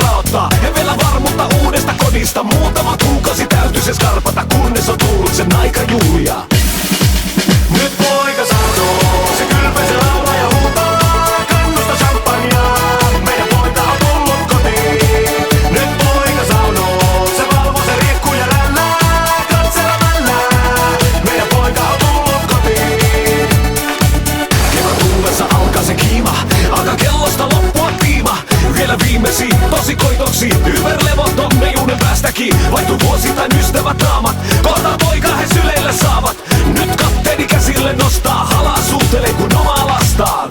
raottaa. Ja vielä varmuutta uudesta kodista. Muutama kuukausi täytyy se skarpata, kunnes on tullut sen aika Julia. Nyt poika sanoo, se kylpee, se laulaa ja huutaa kannusta champagnea. Meidän poika on tullut kotiin. Nyt poika sanoo, se valvoo, se riekkuu ja rällää katselemalla. Meidän poika on tullut kotiin. Kevät tullessa alkaa se kiima, alkaa kellosta loppua tiima. Vielä viimeisiin tosikoitoksiin, yberlevot meijuuden päästäkin. Vaihtuu vuosittain ystävät naamat, kohta poika he syleille saavat. Nyt katteeni käsille nostaa, halaa suutelee kun omaa lastaan.